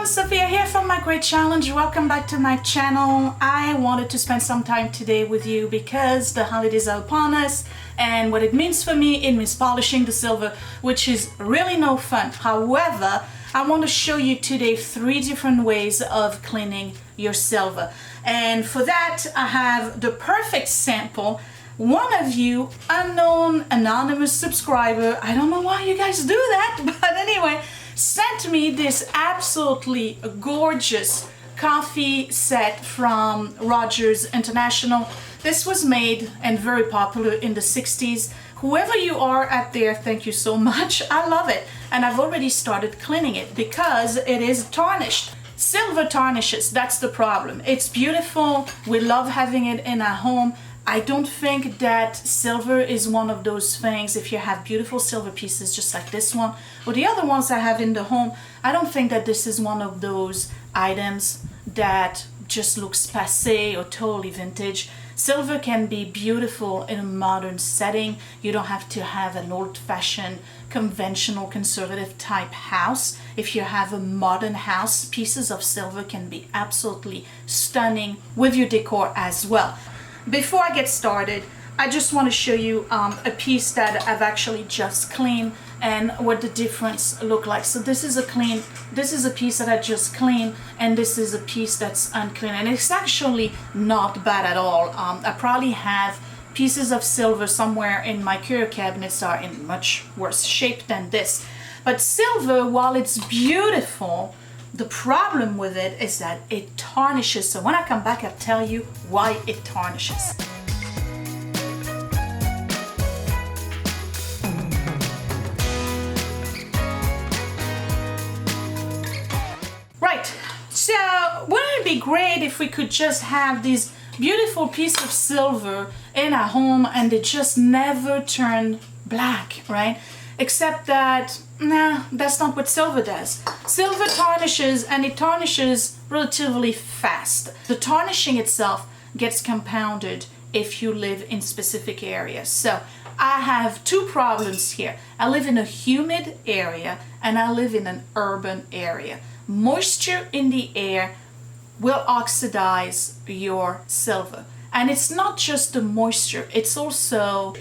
Sophia here from My Great Challenge. Welcome back to my channel. I wanted to spend some time today with you because the holidays are upon us, and what it means for me, it means polishing the silver, which is really no fun. However, I want to show you today 3 different ways of cleaning your silver, and for that I have the perfect sample. One of you, unknown anonymous subscriber, I don't know why you guys do that, but anyway, sent me this absolutely gorgeous coffee set from Rogers International. This was made and very popular in the 60s. Whoever you are out there, thank you so much. I love it. And I've already started cleaning it because it is tarnished. Silver tarnishes, that's the problem. It's beautiful. We love having it in our home. I don't think that silver is one of those things, if you have beautiful silver pieces just like this one or the other ones I have in the home, I don't think that this is one of those items that just looks passé or totally vintage. Silver can be beautiful in a modern setting. You don't have to have an old-fashioned, conventional, conservative type house. If you have a modern house, pieces of silver can be absolutely stunning with your decor as well. Before I get started, I just want to show you a piece that I've actually just cleaned and what the difference look like. So this is a piece that I just cleaned, and this is a piece that's unclean, and it's actually not bad at all. I probably have pieces of silver somewhere in my curio cabinets that are in much worse shape than this. But silver, while it's beautiful, the problem with it is that it tarnishes. So when I come back, I'll tell you why it tarnishes. Right, so wouldn't it be great if we could just have these beautiful pieces of silver in our home and they just never turn black, right? Except that, nah, that's not what silver does. Silver tarnishes, and it tarnishes relatively fast. The tarnishing itself gets compounded if you live in specific areas. So I have 2 problems here. I live in a humid area and I live in an urban area. Moisture in the air will oxidize your silver. And it's not just the moisture, it's also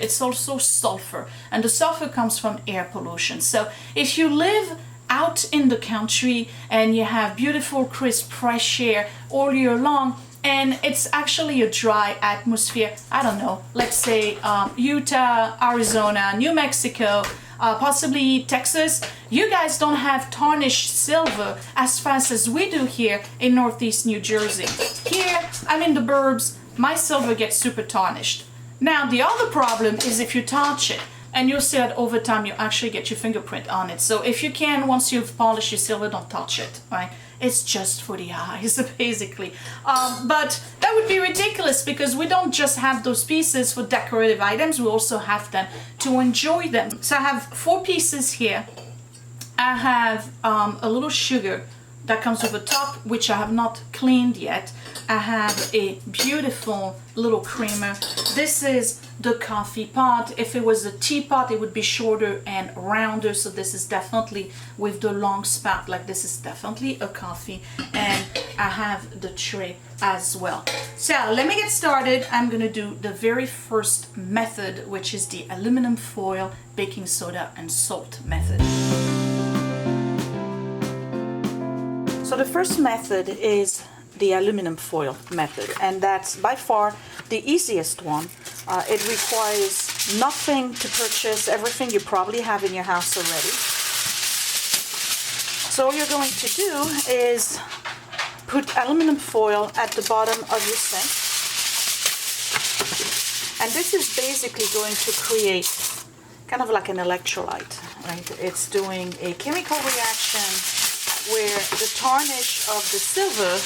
sulfur, and the sulfur comes from air pollution. So if you live out in the country and you have beautiful crisp fresh air all year long, and it's actually a dry atmosphere, I don't know, let's say Utah, Arizona, New Mexico, possibly Texas, you guys don't have tarnished silver as fast as we do here in Northeast New Jersey. Here, I'm in the burbs, my silver gets super tarnished. Now, the other problem is if you touch it, and you'll see that over time you actually get your fingerprint on it. So if you can, once you've polished your silver, don't touch it, right? It's just for the eyes, basically. But that would be ridiculous because we don't just have those pieces for decorative items, we also have them to enjoy them. So I have 4 pieces here. I have a little sugar that comes with a top, which I have not cleaned yet. I have a beautiful little creamer. This is the coffee pot. If it was a teapot, it would be shorter and rounder. So this is definitely with the long spout, like this is definitely a coffee. And I have the tray as well. So let me get started. I'm gonna do the very first method, which is the aluminum foil, baking soda, and salt method. So the first method is the aluminum foil method, and that's by far the easiest one. It requires nothing to purchase, everything you probably have in your house already. So all you're going to do is put aluminum foil at the bottom of your sink, and this is basically going to create kind of like an electrolyte, right? It's doing a chemical reaction where the tarnish of the silver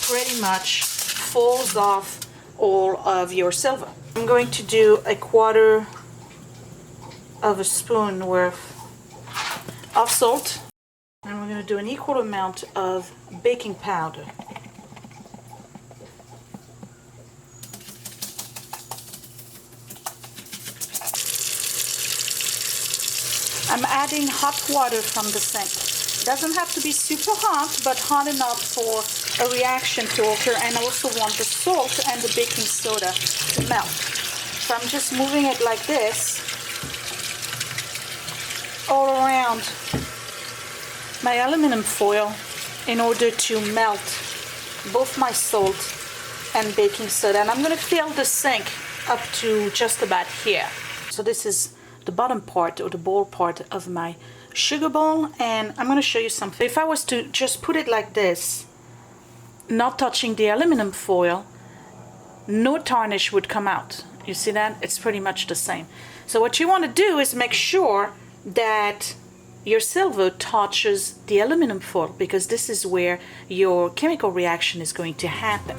pretty much falls off all of your silver. I'm going to do 1/4 of a spoon worth of salt, and we're going to do an equal amount of baking powder. I'm adding hot water from the sink. Doesn't have to be super hot, but hot enough for a reaction to occur. And I also want the salt and the baking soda to melt. So I'm just moving it like this all around my aluminum foil in order to melt both my salt and baking soda. And I'm going to fill the sink up to just about here. So this is the bottom part or the bowl part of my sugar bowl, and I'm going to show you something. If I was to just put it like this, not touching the aluminum foil, no tarnish would come out. You see that? It's pretty much the same. So what you want to do is make sure that your silver touches the aluminum foil, because this is where your chemical reaction is going to happen.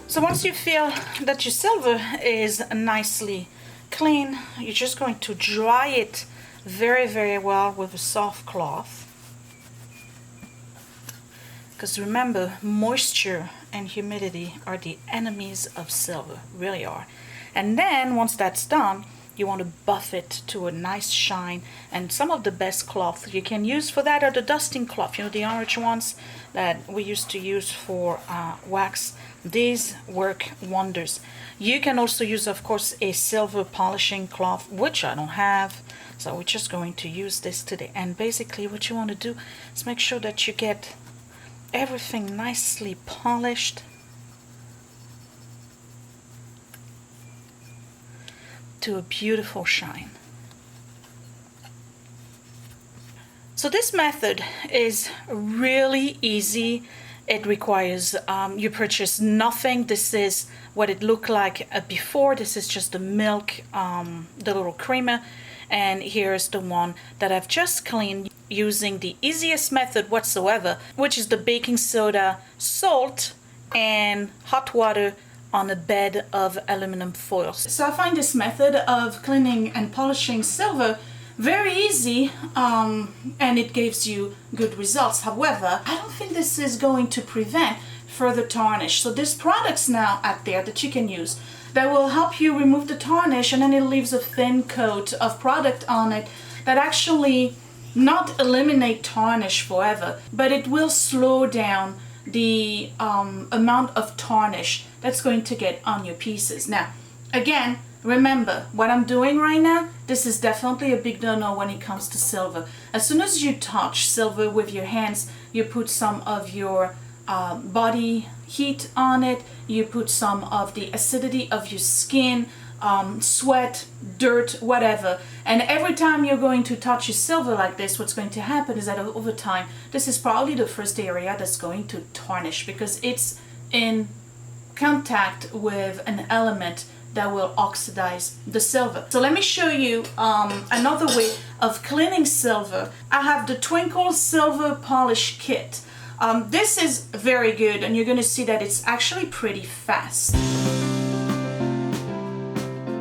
So once you feel that your silver is nicely clean, you're just going to dry it very, very well with a soft cloth. Because remember, moisture and humidity are the enemies of silver, really are. And then once that's done, you want to buff it to a nice shine. And some of the best cloth you can use for that are the dusting cloth, you know, the orange ones that we used to use for wax. These work wonders. You can also use, of course, a silver polishing cloth, which I don't have, so we're just going to use this today. And basically what you want to do is make sure that you get everything nicely polished to a beautiful shine. So this method is really easy. It requires you purchase nothing. This is what it looked like before. This is just the milk, the little creamer, and here's the one that I've just cleaned using the easiest method whatsoever, which is the baking soda, salt, and hot water on a bed of aluminum foil. So I find this method of cleaning and polishing silver very easy, and it gives you good results. However, I don't think this is going to prevent further tarnish. So there's products now out there that you can use that will help you remove the tarnish, and then it leaves a thin coat of product on it that actually not eliminate tarnish forever, but it will slow down the amount of tarnish that's going to get on your pieces. Now, again, remember, what I'm doing right now, this is definitely a big no-no when it comes to silver. As soon as you touch silver with your hands, you put some of your body heat on it, you put some of the acidity of your skin, sweat, dirt, whatever. And every time you're going to touch your silver like this, what's going to happen is that over time, this is probably the first area that's going to tarnish, because it's in contact with an element that will oxidize the silver. So let me show you another way of cleaning silver. I have the Twinkle Silver Polish Kit. This is very good, and you're going to see that it's actually pretty fast.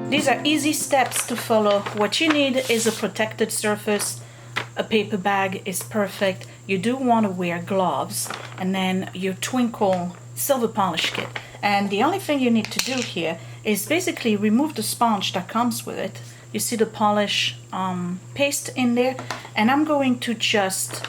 These are easy steps to follow. What you need is a protected surface. A paper bag is perfect. You do want to wear gloves, and then your Twinkle Silver Polish Kit. And the only thing you need to do here is basically remove the sponge that comes with it. You see the polish paste in there, and I'm going to just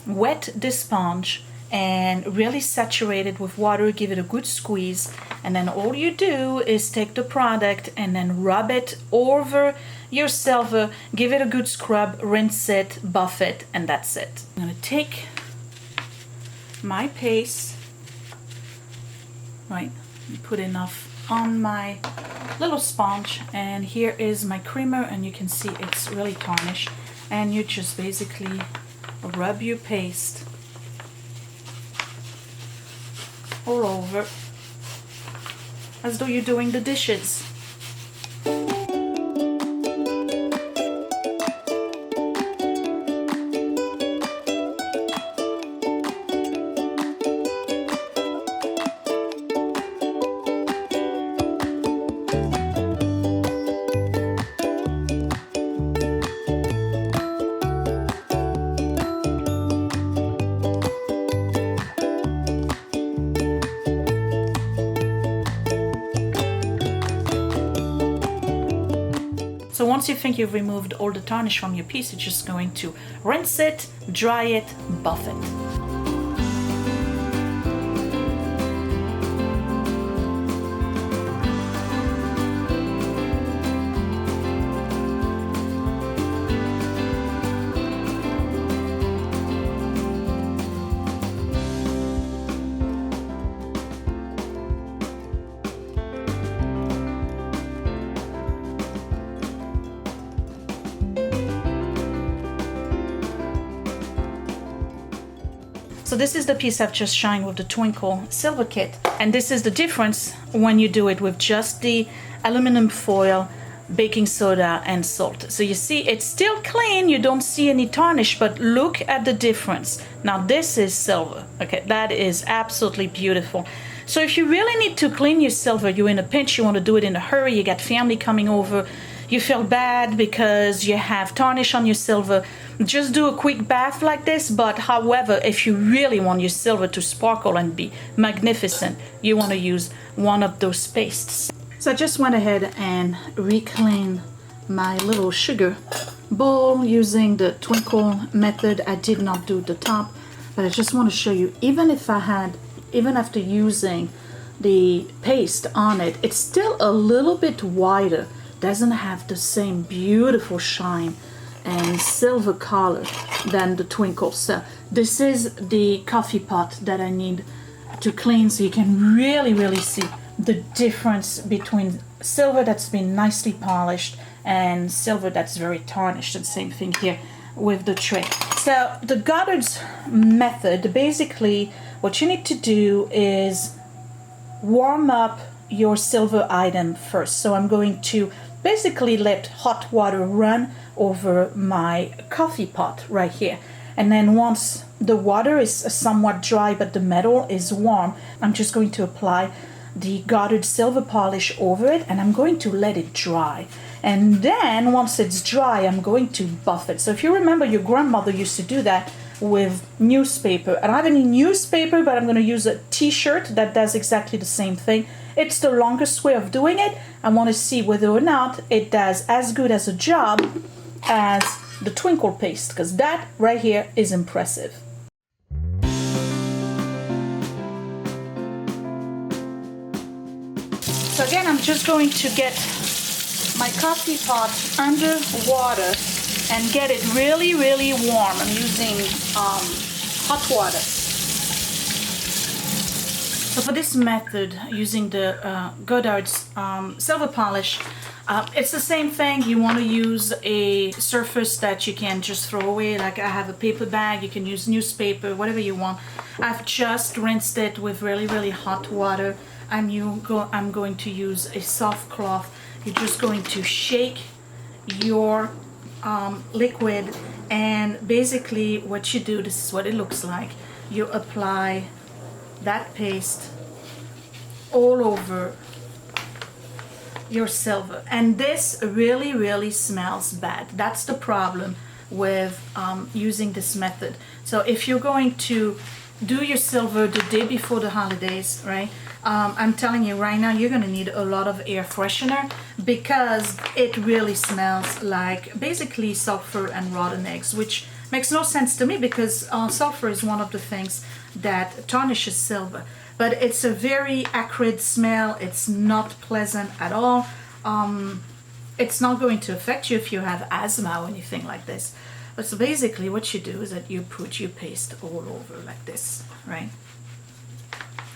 wet this sponge and really saturate it with water, give it a good squeeze, and then all you do is take the product and then rub it over your silver, give it a good scrub, rinse it, buff it, and that's it. I'm going to take my paste, right, put enough on my little sponge, and here is my creamer, and you can see it's really tarnished, and you just basically rub your paste all over as though you're doing the dishes. once you think you've removed all the tarnish from your piece, you're just going to rinse it, dry it, buff it. So this is the piece I've just shined with the Twinkle Silver Kit. And this is the difference when you do it with just the aluminum foil, baking soda, and salt. So you see, it's still clean. You don't see any tarnish, but look at the difference. Now this is silver. Okay, that is absolutely beautiful. So if you really need to clean your silver, you're in a pinch, you want to do it in a hurry, you got family coming over, you feel bad because you have tarnish on your silver, just do a quick bath like this. But however, if you really want your silver to sparkle and be magnificent, you want to use one of those pastes. So I just went ahead and recleaned my little sugar bowl using the Twinkle Method. I did not do the top, but I just want to show you, even after using the paste on it, it's still a little bit wider. Doesn't have the same beautiful shine and silver color than the Twinkle. So this is the coffee pot that I need to clean, so you can really see the difference between silver that's been nicely polished and silver that's very tarnished. And same thing here with the tray. So the Goddard's method, basically what you need to do is warm up your silver item first. So I'm going to basically let hot water run over my coffee pot right here. And then once the water is somewhat dry but the metal is warm, I'm just going to apply the Goddard silver polish over it, and I'm going to let it dry. And then once it's dry, I'm going to buff it. So if you remember, your grandmother used to do that with newspaper. I don't have any newspaper, but I'm going to use a t-shirt that does exactly the same thing. It's the longest way of doing it. I want to see whether or not it does as good as a job as the Twinkle paste, because that right here is impressive. So again, I'm just going to get my coffee pot under water and get it really warm. I'm using hot water. So for this method, using the Goddard's silver polish, it's the same thing. You want to use a surface that you can just throw away. Like I have a paper bag, you can use newspaper, whatever you want. I've just rinsed it with really hot water. I'm going to use a soft cloth. You're just going to shake your liquid, and basically what you do, this is what it looks like. You apply that paste all over your silver, and this really smells bad. That's the problem with using this method. So if you're going to do your silver the day before the holidays, right, I'm telling you right now, you're gonna need a lot of air freshener, because it really smells like basically sulfur and rotten eggs, which makes no sense to me, because sulfur is one of the things that tarnishes silver. But it's a very acrid smell. It's not pleasant at all. It's not going to affect you if you have asthma or anything like this. But so basically what you do is that you put your paste all over like this, right?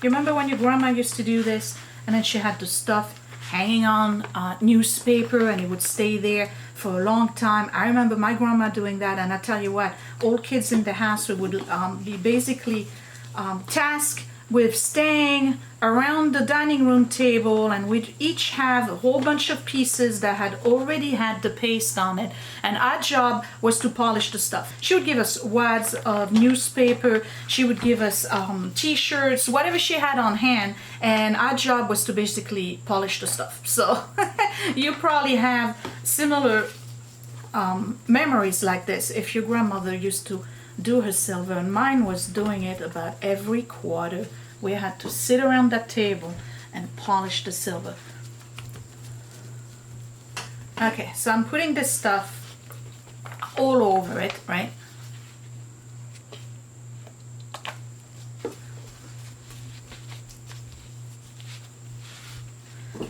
You remember when your grandma used to do this, and then she had the stuff hanging on newspaper, and it would stay there for a long time. I remember my grandma doing that, and I tell you what, all kids in the house would be basically tasked with staying around the dining room table, and we'd each have a whole bunch of pieces that had already had the paste on it, and our job was to polish the stuff. She would give us wads of newspaper, she would give us t-shirts, whatever she had on hand, and our job was to basically polish the stuff. So you probably have similar memories like this if your grandmother used to do her silver, and mine was doing it about every quarter. We had to sit around that table and polish the silver. Okay, so I'm putting this stuff all over it, right?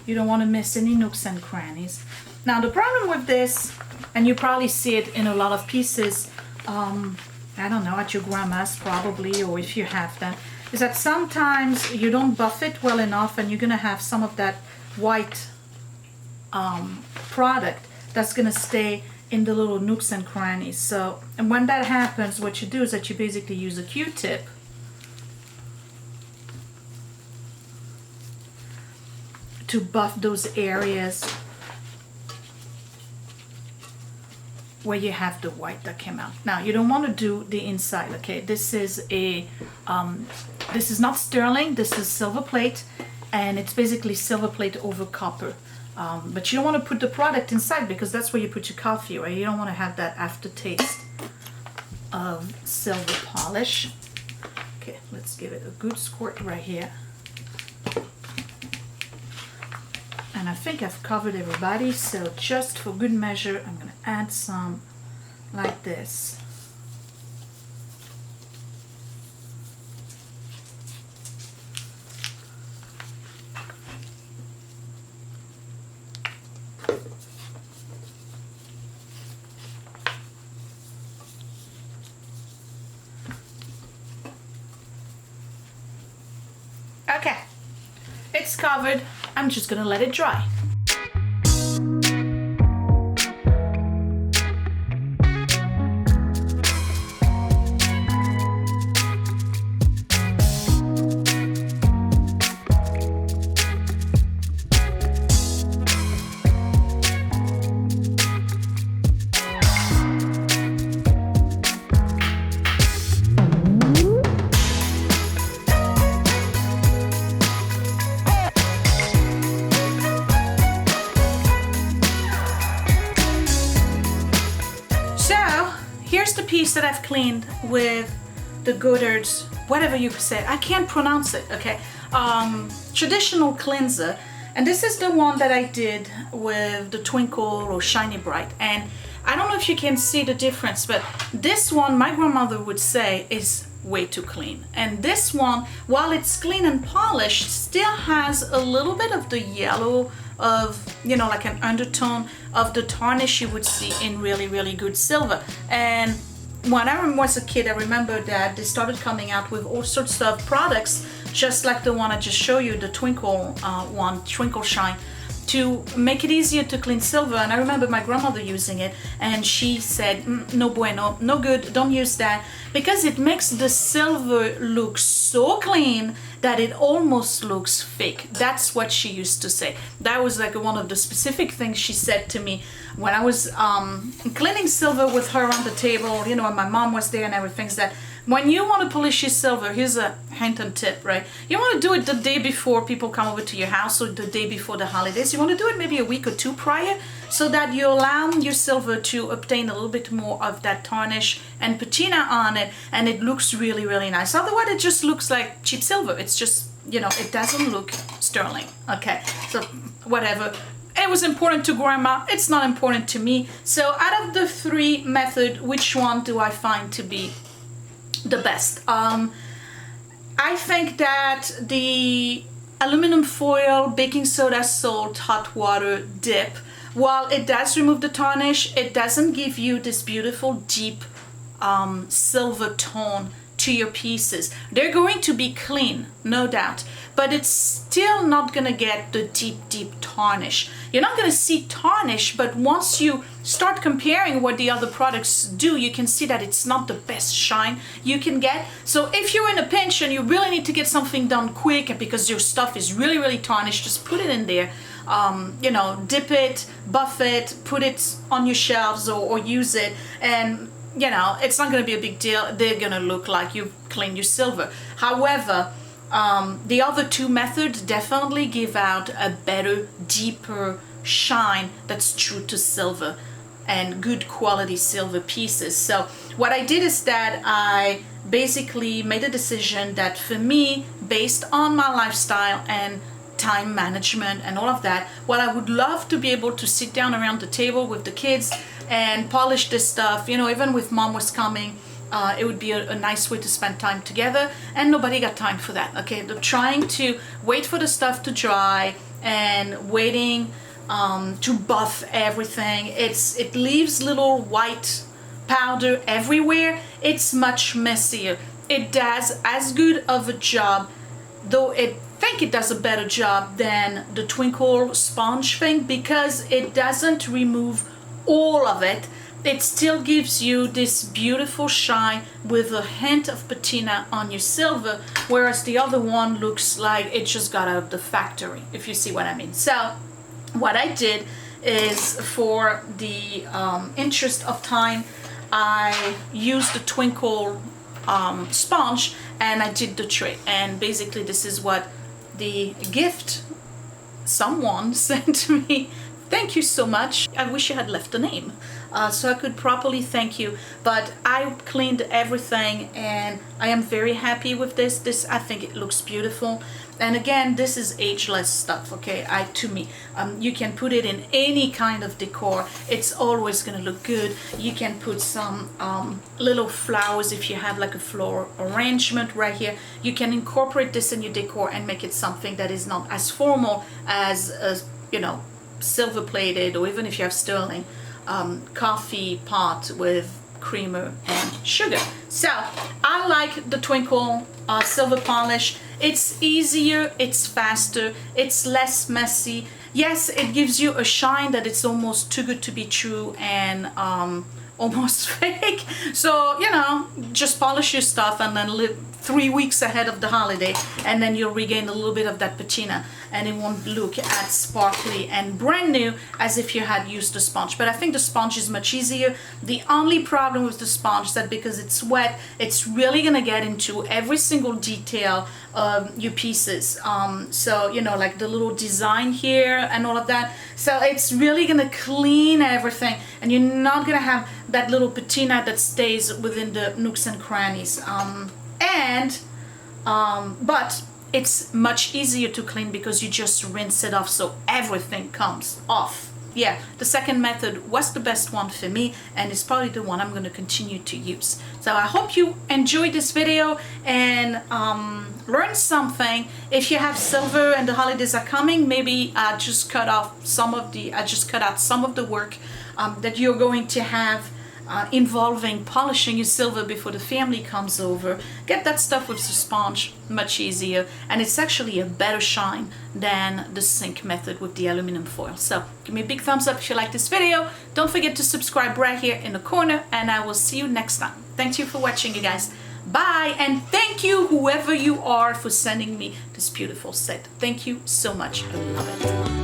You don't want to miss any nooks and crannies. Now the problem with this, and you probably see it in a lot of pieces, I don't know, at your grandma's probably, or if you have them, is that sometimes you don't buff it well enough and you're gonna have some of that white product that's gonna stay in the little nooks and crannies. So, and when that happens, what you do is that you basically use a Q-tip to buff those areas where you have the white that came out. Now you don't want to do the inside, okay? This is a this is not sterling, this is silver plate, and it's basically silver plate over copper. But you don't want to put the product inside because that's where you put your coffee, right? You don't want to have that aftertaste of silver polish. Okay, let's give it a good squirt right here. And I think I've covered everybody, so just for good measure, I'm going to add some like this. Okay, it's covered. I'm just gonna let it dry. That I've cleaned with the Goddard's, whatever you say, I can't pronounce it, okay, traditional cleanser, and this is the one that I did with the Twinkle or Shiny Bright. And I don't know if you can see the difference, but this one, my grandmother would say, is way too clean, and this one, while it's clean and polished, still has a little bit of the yellow of, you know, like an undertone of the tarnish you would see in really, really good silver. And when I was a kid, I remember that they started coming out with all sorts of products, just like the one I just showed you, the Twinkle one, Twinkle Shine, to make it easier to clean silver. And I remember my grandmother using it, and she said, no bueno, no good, don't use that, because it makes the silver look so clean that it almost looks fake. That's what she used to say. That was like one of the specific things she said to me when I was cleaning silver with her on the table, you know, and my mom was there and everything, is that when you want to polish your silver, here's a hint and tip, right? You want to do it the day before people come over to your house, or the day before the holidays. You want to do it maybe a week or two prior, so that you allow your silver to obtain a little bit more of that tarnish and patina on it, and it looks really, really nice. Otherwise, it just looks like cheap silver. It's just, you know, it doesn't look sterling. Okay, so whatever. It was important to Grandma. It's not important to me. So out of the three methods, which one do I find to be the best? I think that the aluminum foil, baking soda, salt, hot water dip, while it does remove the tarnish, it doesn't give you this beautiful deep silver tone to your pieces. They're going to be clean, no doubt, but it's still not gonna get the deep tarnish. You're not gonna see tarnish, but once you start comparing what the other products do, you can see that it's not the best shine you can get. So if you're in a pinch and you really need to get something done quick because your stuff is really, really tarnished, just put it in there. You know, dip it, buff it, put it on your shelves, or use it, and you know, it's not going to be a big deal. They're going to look like you've cleaned your silver. However, the other two methods definitely give out a better, deeper shine that's true to silver and good quality silver pieces. So what I did is that I basically made a decision that for me, based on my lifestyle and time management and all of that. While I would love to be able to sit down around the table with the kids and polish this stuff, you know, even with mom was coming, it would be a nice way to spend time together, and nobody got time for that. Okay, they're trying to wait for the stuff to dry and waiting to buff everything. It leaves little white powder everywhere. It's much messier. It does as good of a job, though I think it does a better job than the Twinkle sponge thing, because it doesn't remove all of it. It still gives you this beautiful shine with a hint of patina on your silver, whereas the other one looks like it just got out of the factory, if you see what I mean. So what I did is, for the interest of time, I used the Twinkle sponge and I did the tray. And basically this is what the gift someone sent to me. Thank you so much. I wish you had left a name so I could properly thank you. But I cleaned everything and I am very happy with this. I think it looks beautiful. And again, this is ageless stuff, okay? To me, you can put it in any kind of decor. It's always gonna look good. You can put some little flowers if you have like a floral arrangement right here. You can incorporate this in your decor and make it something that is not as formal as you know, silver plated, or even if you have sterling, coffee pot with creamer and sugar. So I like the Twinkle silver polish. It's easier, it's faster, it's less messy. Yes, it gives you a shine that it's almost too good to be true and almost fake. So, you know, just polish your stuff and then live 3 weeks ahead of the holiday, and then you'll regain a little bit of that patina, and it won't look as sparkly and brand new as if you had used the sponge. But I think the sponge is much easier. The only problem with the sponge is that because it's wet, it's really gonna get into every single detail of your pieces. So, you know, like the little design here and all of that. So it's really gonna clean everything, and you're not gonna have that little patina that stays within the nooks and crannies. But it's much easier to clean because you just rinse it off, so everything comes off. Yeah, the second method was the best one for me, and it's probably the one I'm going to continue to use. So I hope you enjoyed this video and learned something. If you have silver and the holidays are coming, maybe just cut out some of the work that you're going to have involving polishing your silver before the family comes over. Get that stuff with the sponge, much easier, and it's actually a better shine than the sink method with the aluminum foil. So give me a big thumbs up if you like this video. Don't forget to subscribe right here in the corner, and I will see you next time. Thank you for watching, you guys. Bye, and thank you whoever you are for sending me this beautiful set. Thank you so much. I love it.